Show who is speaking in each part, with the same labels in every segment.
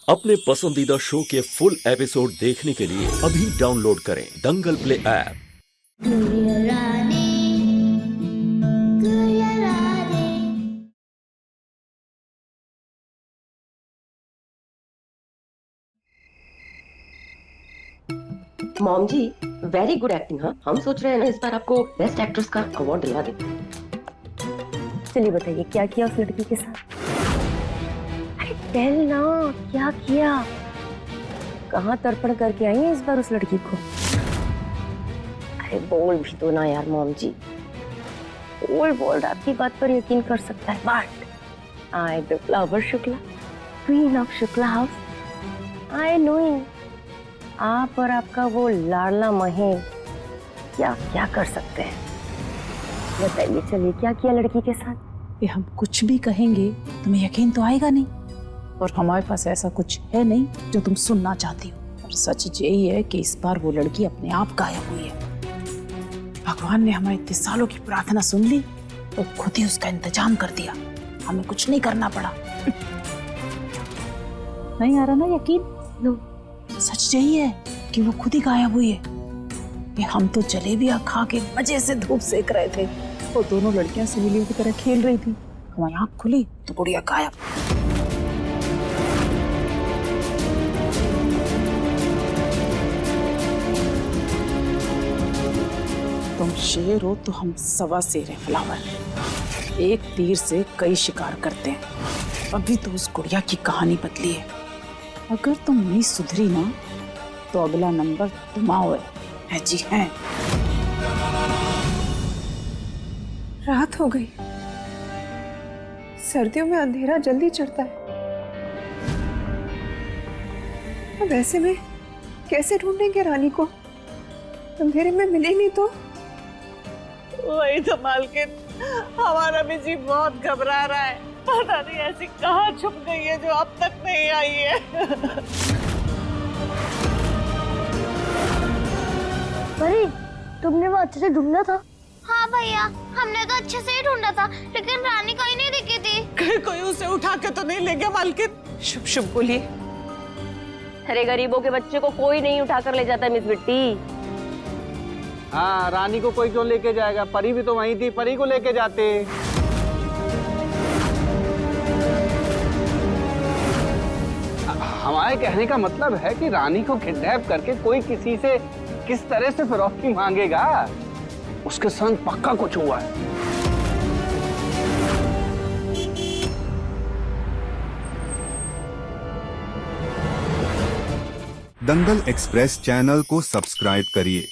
Speaker 1: अपने पसंदीदा शो के फुल एपिसोड देखने के लिए अभी डाउनलोड करें दंगल प्ले ऐप।
Speaker 2: मॉम जी, वेरी गुड एक्टिंग। हाँ, हम सोच रहे हैं ना इस बार आपको बेस्ट एक्ट्रेस का अवार्ड दिला दें।
Speaker 3: चलिए बताइए क्या किया उस लड़की के साथ? अरे टेल ना, क्या किया? कहाँ तर्पण करके आई है इस बार उस लड़की को? अरे बोल भी दो ना यार मॉम जी। बोल आपकी बात पर यकीन कर सकता है, but I the flower Shukla, queen of Shukla house, I knowing आप और आपका वो लाडला महेश क्या क्या कर सकते हैं। बताइए चलिए क्या किया लड़की के साथ?
Speaker 4: ये हम कुछ भी कहेंगे तुम्हें यकीन तो आएगा नहीं, और हमारे पास ऐसा कुछ है नहीं जो तुम सुनना चाहती हो। और सच यही है कि इस बार वो लड़की अपने आप गायब हुई है। भगवान ने हमारे इतने सालों की प्रार्थना सुन ली तो खुद ही उसका इंतजाम कर दिया, हमें कुछ नहीं करना पड़ा। नहीं आ रहा ना यकीन?
Speaker 3: नो,
Speaker 4: सच यही है कि वो खुद ही गायब हुई है। ये हम तो जलेबियां खा के मजे से धूप सेक रहे थे, वो दोनों लड़कियां सहेलियों की तरह खेल रही थी। हमारी आंख खुली तो गुड़िया गायब। तुम शेर हो तो हम सवा शेर हैं फ्लावर। एक तीर से कई शिकार करते हैं। अभी तो उस गुड़िया की कहानी बदली है। अगर तुम नहीं सुधरी ना तो अगला नंबर तुम्हारा है। जी हैं।
Speaker 5: रात हो गई। सर्दियों में अंधेरा जल्दी चढ़ता है। अब ऐसे में कैसे ढूंढेंगे रानी को? अंधेरे में मिली नहीं तो?
Speaker 6: वही तो मालकिन, हमारा भी जी बहुत घबरा रहा है। पता नहीं ऐसी कहाँ छुप गई है जो अब तक नहीं आई है।
Speaker 3: अरे तुमने वो अच्छे से ढूंढा था?
Speaker 7: हाँ भैया, हमने तो अच्छे से ही ढूंढा था, लेकिन रानी कहीं नहीं दिखी थी।
Speaker 6: कहीं कोई उसे उठा के तो नहीं ले गया मालकिन?
Speaker 5: शुभ शुभ बोलिए।
Speaker 3: अरे गरीबों के बच्चे को कोई नहीं उठा कर ले जाता मिस बिट्टी।
Speaker 8: हाँ, रानी को कोई क्यों लेके जाएगा? परी भी तो वहीं थी, परी को लेके जाते। हमारे कहने का मतलब है कि रानी को किडनैप करके कोई किसी से किस तरह से फिरौती मांगेगा? उसके संग पक्का कुछ हुआ है।
Speaker 9: दंगल एक्सप्रेस चैनल को सब्सक्राइब करिए।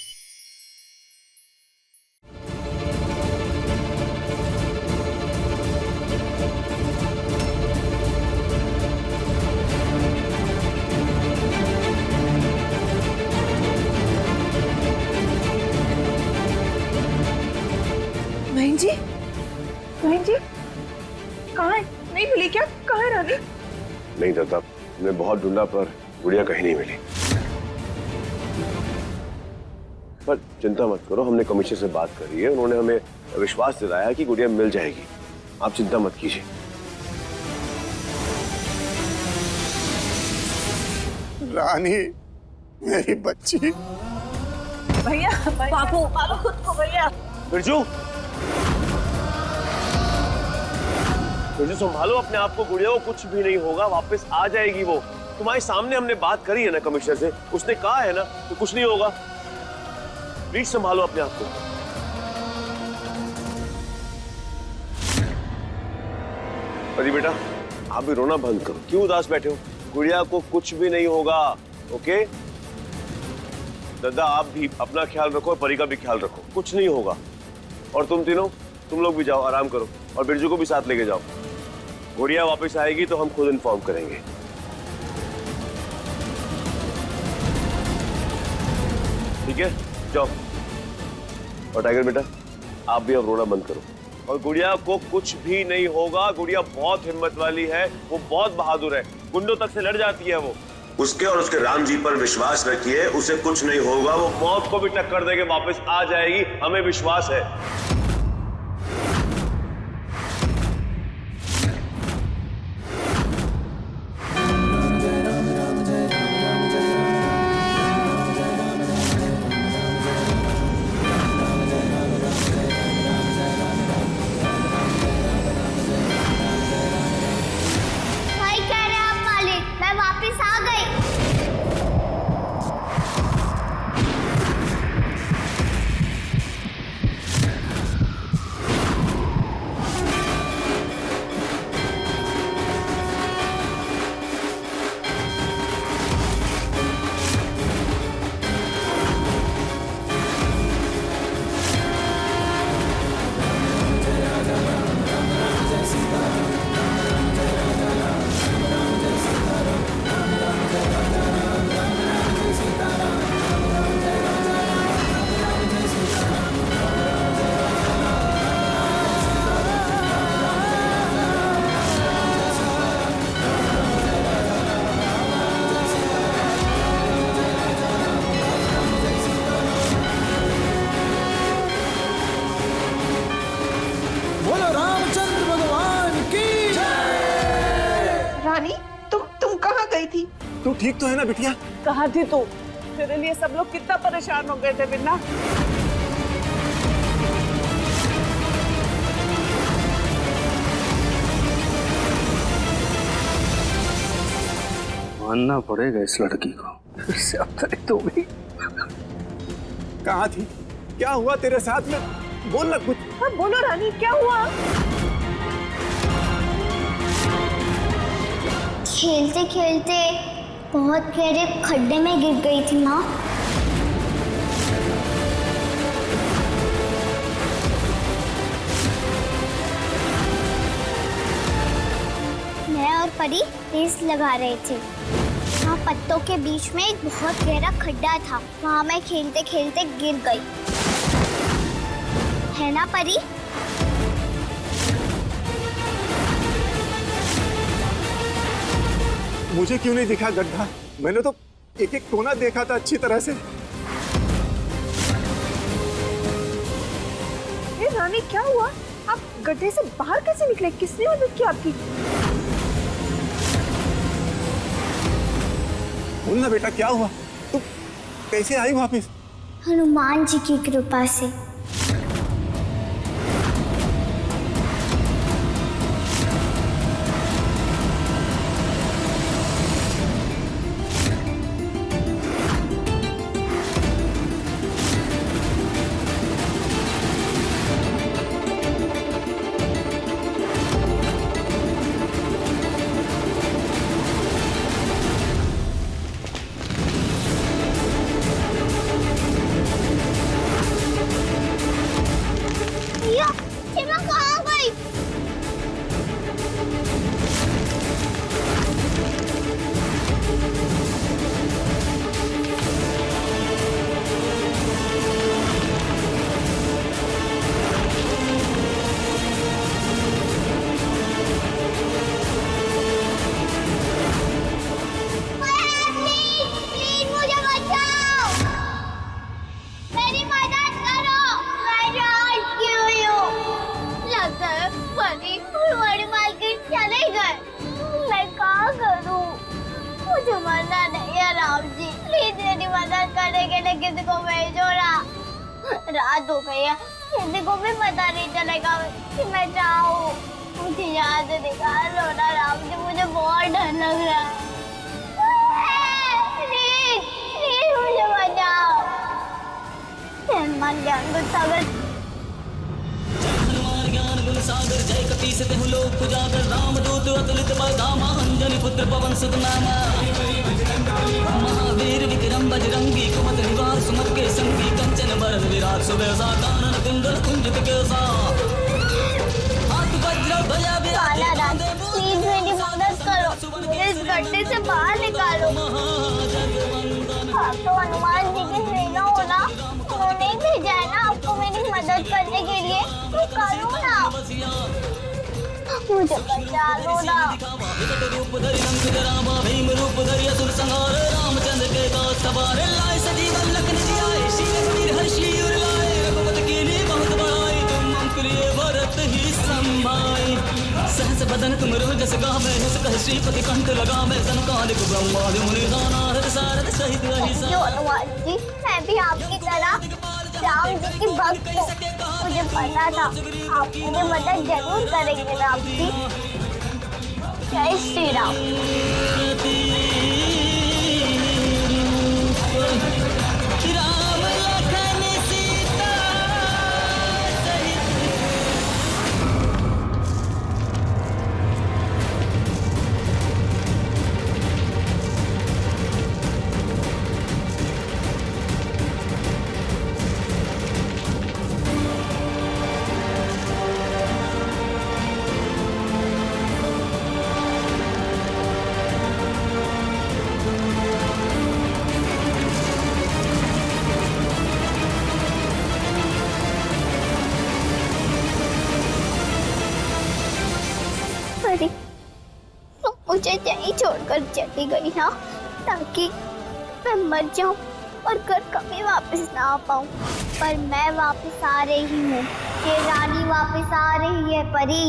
Speaker 5: बहन जी, बहन जी, कहाँ है? नहीं मिली क्या? कहाँ है रानी?
Speaker 10: नहीं दादा, हमने बहुत ढूंढा पर गुड़िया कहीं नहीं मिली। पर चिंता मत करो, हमने कमिश्नर से बात करी है, उन्होंने हमें विश्वास दिलाया कि गुड़िया मिल जाएगी। आप चिंता मत कीजिए।
Speaker 11: रानी, मेरी बच्ची।
Speaker 6: भैया, बाबू खुद को भैया।
Speaker 10: बिरजू, बिरजू संभालो अपने आप को। गुड़िया को कुछ भी नहीं होगा, वापस आ जाएगी वो। तुम्हारे सामने हमने बात करी है ना कमिश्नर से, उसने कहा है ना तो कुछ नहीं होगा। प्लीज संभालो अपने आप को। अरे बेटा, आप भी रोना बंद करो। क्यों उदास बैठे हो? गुड़िया को कुछ भी नहीं होगा, ओके? दादा, आप भी अपना ख्याल रखो, परी का भी ख्याल रखो, कुछ नहीं होगा। और तुम तीनों, तुम लोग भी जाओ, आराम करो, और बिरजू को भी साथ लेके जाओ। गुड़िया वापस आएगी तो हम खुद इन्फॉर्म करेंगे। ठीक है, जाओ। और टाइगर बेटा, आप भी अब रोना बंद करो। और गुड़िया को कुछ भी नहीं होगा। गुड़िया बहुत हिम्मत वाली है, वो बहुत बहादुर है, गुंडों तक से लड़ जाती है वो। उसके और उसके राम जी पर विश्वास रखिए, उसे कुछ नहीं होगा। वो मौत को भी टक्कर देके वापस आ जाएगी, हमें विश्वास है।
Speaker 6: थी।
Speaker 11: तू ठीक तो है ना बिटिया?
Speaker 6: कहाँ थी तू? तेरे लिए सब लोग कितना परेशान हो गए थे बिन्ना।
Speaker 8: मानना पड़ेगा इस लड़की को, फिर से अवतरित हो गई।
Speaker 11: कहाँ थी? क्या हुआ तेरे साथ में? बोल ना कुछ।
Speaker 6: हाँ बोलो रानी, क्या हुआ?
Speaker 7: खेलते खेलते बहुत गहरे खड्डे में गिर गई थी माँ। मैं और परी रेस लगा रहे थे। वहाँ पत्तों के बीच में एक बहुत गहरा खड्डा था, वहाँ मैं खेलते खेलते गिर गई। है ना परी?
Speaker 11: मुझे क्यों नहीं दिखा गड्ढा? मैंने तो एक एक कोना देखा था अच्छी तरह से।
Speaker 5: रानी क्या हुआ? आप गड्ढे से बाहर कैसे निकले? किसने मदद की आपकी?
Speaker 11: बोल ना बेटा, क्या हुआ? तू कैसे आई वापस?
Speaker 7: हनुमान जी की कृपा से। रात हो गई है, किसी को भी पता नहीं चलेगा कि मैं जाऊँ। मुझे याद निकालो ना राम जी, मुझे बहुत डर लग रहा है। प्लीज मुझे बचाओ। हनुमान ज्ञान गुण सागर,
Speaker 12: हनुमान ज्ञान गुण सागर, जय कपीस तेहु लोक उजागर, रामदूत अतुलित बल धामा, अंजनी पुत्र पवन सुत नामा, महावीर विक्रम बजरंगी, कुमत निवार सुमत के संगी, कंचन बरन विराट सुबेसा, कानन कुंडल कुंजित केसा, हाथ वज्र ध्वजा विराज।
Speaker 7: प्लीज मेरी मदद करो, मुझे इस गड्ढे से बाहर निकालो। आप तो हनुमान जी की सेना हो ना, उन्होंने ही भेजा है ना आपको मेरी मदद करने के लिए, तो करो ना, मुझे बचा लो ना।
Speaker 12: रूप धरि लंक जरावा, भीम रूप धरि असुर संहार, रामचंद्र के दास सवार, लाए सजीवन लखन जियाए, शील वीर हर्षि उर लाए, रघुपति कीन्ही बहुत बड़ाई, तुम मम प्रिय भरत ही संभाई, सहस बदन तुम रोजस गावे, हस कह श्रीपति कंठ लगावे, सनकालिक ब्रह्मादि मुनि नारद सारद सहित अहिसा।
Speaker 7: हनुमान जी, मैं भी आपकी तरह राम जी की भक्त हूँ, मुझे पता था आप मुझे मदद जरूर करेंगे राम जी। जय श्री राम।
Speaker 12: राम लखन सीता
Speaker 7: मुझे यहीं छोड़कर चली गई ना, ताकि मैं मर जाऊं और घर कभी वापस ना आ पाऊं। पर मैं वापस आ रही हूँ, ये रानी वापस आ रही है परी।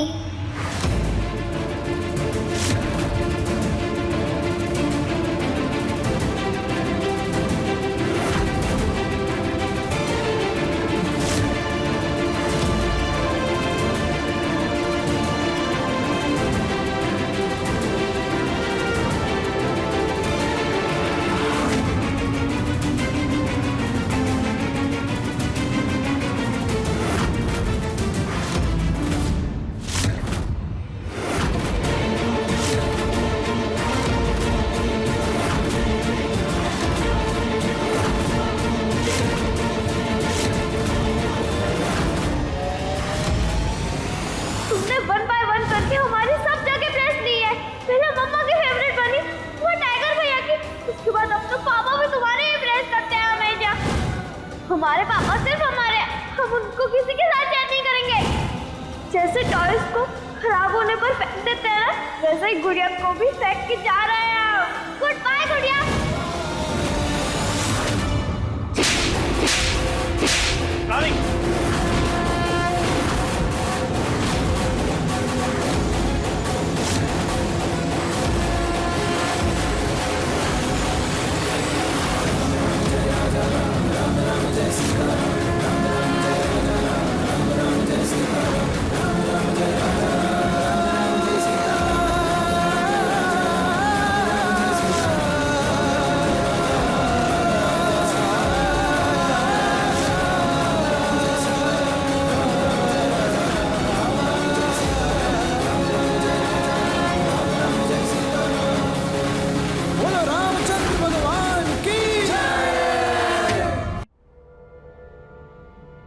Speaker 7: हमारे पापा सिर्फ हमारे, हम उनको किसी के साथ शेयर नहीं करेंगे। जैसे टॉयज को खराब होने पर फेंक देते हैं, वैसे ही गुड़िया को भी फेंक के जा रहे हैं। गुड बाय गुड़िया।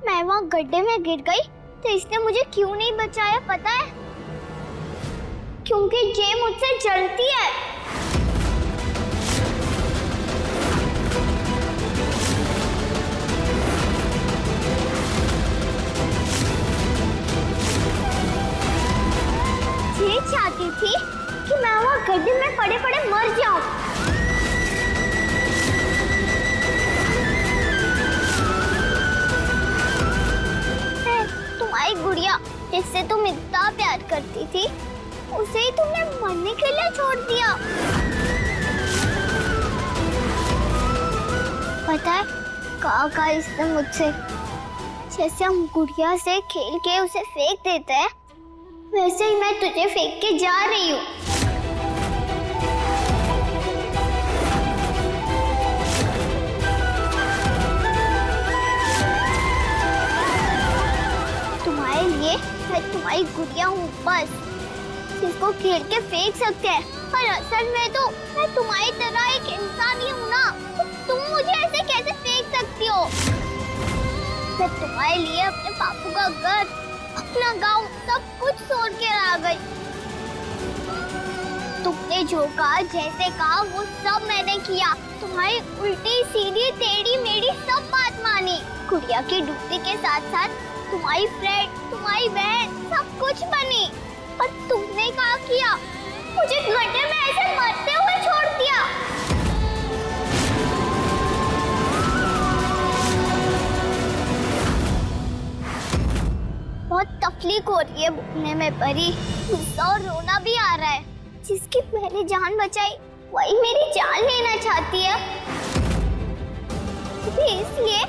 Speaker 7: मैं वहाँ गड्ढे में गिर गई तो इसने मुझे क्यों नहीं बचाया पता है? क्योंकि जे मुझसे जलती है। जे चाहती थी कि मैं वहाँ गड्ढे में पड़े पड़े मर जाऊं। तुम्हारी गुड़िया जिससे तुम इतना प्यार करती थी, उसे ही तुमने मरने के लिए छोड़ दिया। पता है कहा इसने मुझसे, जैसे हम गुड़िया से खेल के उसे फेंक देते हैं, वैसे ही मैं तुझे फेंक के जा रही हूँ। तुम्हारे लिए मैं तुम्हारी गुड़िया हूँ बस, जिसको खेल के फेंक सकते हैं, पर असल में तो मैं तुम्हारी तरह एक इंसान ही हूँ ना। तुम मुझे ऐसे कैसे फेंक सकती हो? मैं तुम्हारे लिए अपने बापू का घर, अपना गांव, सब कुछ छोड़ के आ गई। तुमने जो कहा, जैसे कहा, वो सब मैंने किया। तुम्हारी उल्टी सीधी टेढ़ी मेढ़ी सब बात मानी। गुड़िया की ड्यूटी के साथ साथ तुम्हारी फ्रेंड, तुम्हारी बहन, सब कुछ बनी। पर तुमने क्या किया? मुझे गड्ढे में ऐसे मरते हुए छोड़ दिया। बहुत तकलीफ हो रही है बोलने में परी, गुस्सा और रोना भी आ रहा है। जिसकी मैंने जान बचाई वही मेरी जान लेना चाहती है। इसलिए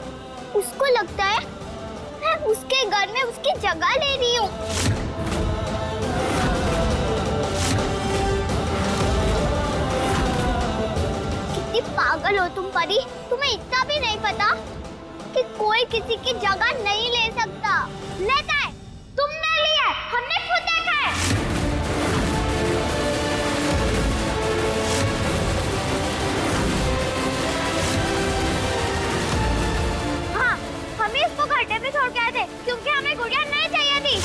Speaker 7: उसको लगता है मैं उसके घर में उसकी जगह ले रही हूँ। कितनी पागल हो तुम परी, तुम्हें इतना भी नहीं पता कि कोई किसी की जगह नहीं ले सकता। लेता है, तुमने लिया, हमने खुद देखा है। हाँ, हमें इसको गड्ढे में छोड़ के आए थे क्योंकि हमें गुड़िया नहीं चाहिए थी।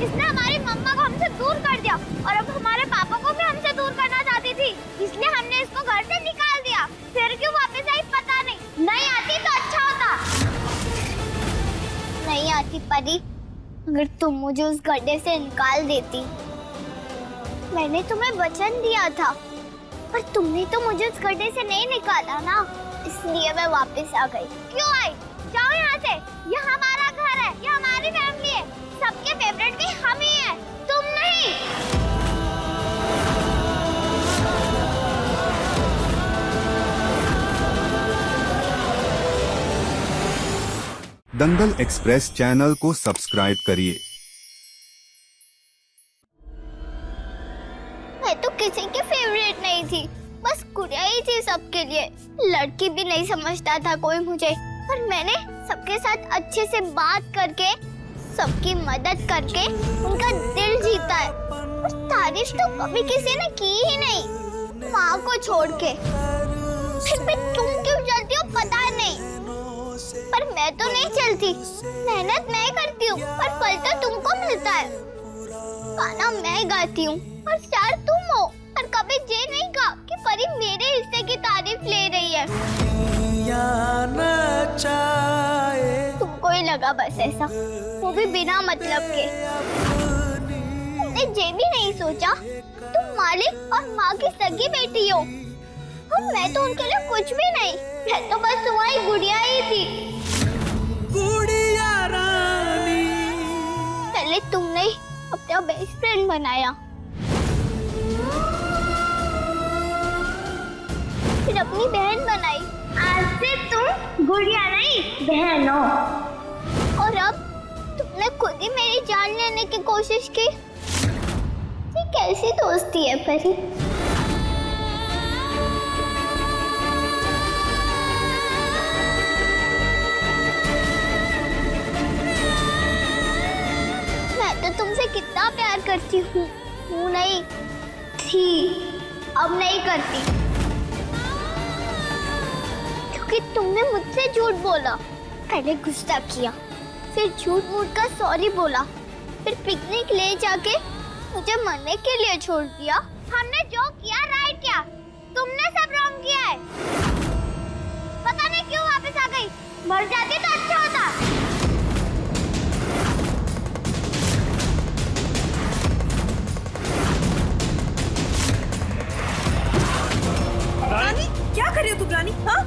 Speaker 7: इसने हमारी मम्मा को हमसे दूर कर दिया और अब हमारे पापा को भी हमसे दूर करना चाहती थी, इसलिए हमने इसको घर से निकाल दिया। फिर क्यों वापस आई पता नहीं। नहीं आती तो अच्छा होता। नहीं आती परी, अगर तुम मुझे उस गड्ढे से निकाल देती। मैंने तुम्हें वचन दिया था, पर तुमने तो मुझे उस गड्ढे से नहीं निकाला ना, इसलिए मैं वापस आ गई। क्यों आई? जाओ यहाँ से, ये हमारा घर है, ये हमारी फैमिली है, सबके फेवरेट भी हम ही हैं, तुम नहीं।
Speaker 9: दंगल एक्सप्रेस चैनल को सब्सक्राइब करिए।
Speaker 7: मैं तो किसी की फेवरेट नहीं थी, बस गुड़िया ही थी सबके लिए। लड़की भी नहीं समझता था कोई मुझे, पर मैंने सबके साथ अच्छे से बात करके, सबकी मदद करके उनका दिल जीता है। और तारीफ तो कभी किसी ने की ही नहीं, माँ को छोड़ के। फिर भी तुम क्यों जलती हो पता नहीं, पर मैं तो नहीं चलती। मेहनत मैं करती हूँ, पर फल तो तुमको मिलता है। गाना मैं गाती हूँ और स्टार तुम हो, पर कभी ये नहीं कहा कि परी मेरे हिस्से की तारीफ ले रही है। तुमको ही लगा बस ऐसा, वो भी बिना मतलब के। तुमने ये भी नहीं सोचा तुम मालिक और माँ की सगी बेटी हो, और मैं तो उनके लिए कुछ भी नहीं, मैं तो बस तुम्हारी गुड़िया ही थी। पहले तुमने अपना बेस्ट फ्रेंड बनाया, फिर अपनी बहन बनाई। आज से तुम गुड़िया नहीं बहन हो, और अब तुमने खुद ही मेरी जान लेने की कोशिश की। ये कैसी दोस्ती है परी? मैं तो तुमसे कितना प्यार करती हूँ, नहीं थी, अब नहीं करती, क्योंकि तुमने मुझसे झूठ बोला। पहले गुस्सा किया, फिर झूठ मूठ का सॉरी बोला, फिर पिकनिक ले जाके मुझे मरने के लिए छोड़ दिया। हमने जो किया राइट किया, तुमने सब रॉन्ग किया है। पता नहीं क्यों वापस आ गई, मर जाती तो अच्छा होता।
Speaker 5: रानी, क्या कर रही हो तुम रानी? हाँ?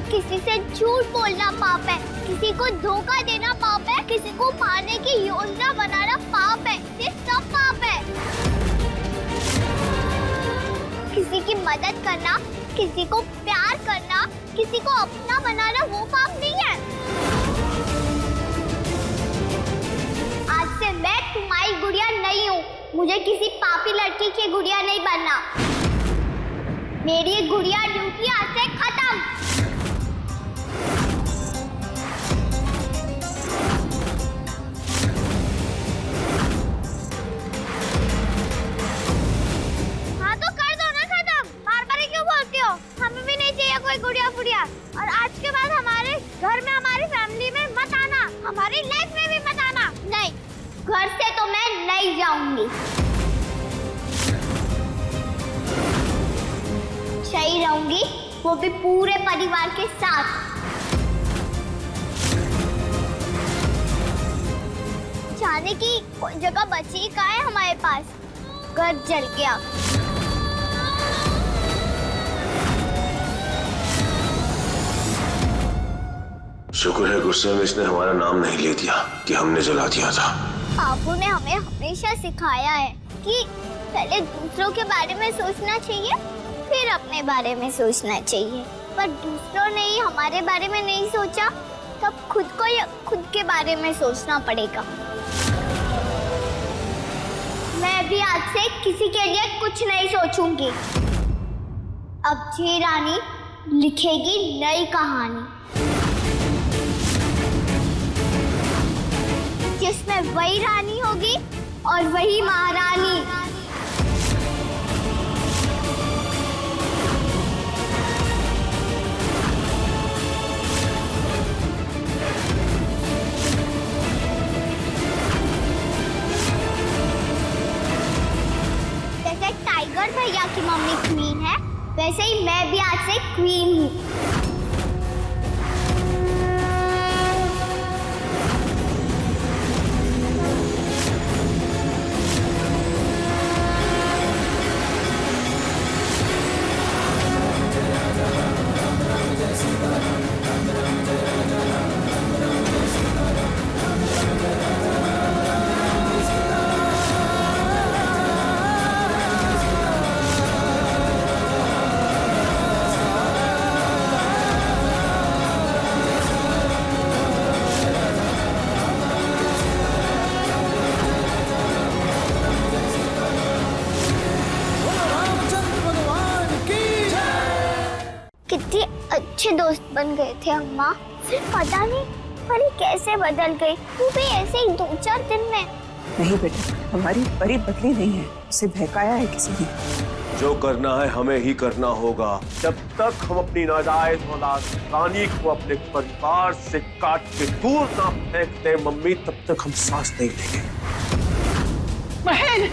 Speaker 5: किसी से झूठ बोलना पाप है, किसी को धोखा देना पाप है, किसी को मारने की योजना बनाना पाप है, ये सब पाप है। किसी की मदद करना, किसी को प्यार करना, किसी को अपना बनाना, वो पाप नहीं है। आज से मैं तुम्हारी गुड़िया नहीं हूँ, मुझे किसी पापी लड़की की गुड़िया नहीं बनना। मेरी गुड़िया ड्यूटी आज से खत्म। कोई गुड़िया फुड़िया, और आज के बाद हमारे घर में, हमारी फैमिली में मत आना, हमारी लाइफ में भी मत आना। नहीं, घर से तो मैं नहीं जाऊंगी, सही रहूंगी, वो भी पूरे परिवार के साथ। जाने की कोई जगह बची कहाँ है हमारे पास? घर जल गया।
Speaker 10: शुक्र है गुस्से में इसने हमारा नाम नहीं ले दिया कि हमने जला दिया था।
Speaker 7: बापू ने हमें हमेशा सिखाया है कि पहले दूसरों के बारे में सोचना चाहिए, फिर अपने बारे में सोचना चाहिए। पर दूसरों ने ही हमारे बारे में नहीं सोचा, तब खुद को या खुद के बारे में सोचना पड़ेगा। मैं भी आज से किसी के लिए कुछ नहीं सोचूंगी। अब जी रानी लिखेगी नई कहानी, जिसमें वही रानी होगी और वही महारानी। जैसे टाइगर भैया की मम्मी क्वीन है, वैसे ही मैं भी आज से क्वीन हूँ। कितने अच्छे दोस्त बन गए थे अम्मा। फिर पता नहीं परी कैसे बदल गई, वो भी ऐसे ही 2-4 दिन में।
Speaker 4: नहीं बेटा, हमारी परी बदली नहीं है, उसे बहकाया है किसी ने।
Speaker 10: जो करना है हमें ही करना होगा। जब तक हम अपनी नाजायज औलाद रानी को अपने परिवार से काट के दूर ना फेंकते मम्मी, तब तक हम सांस नहीं लेंगे।
Speaker 6: बहन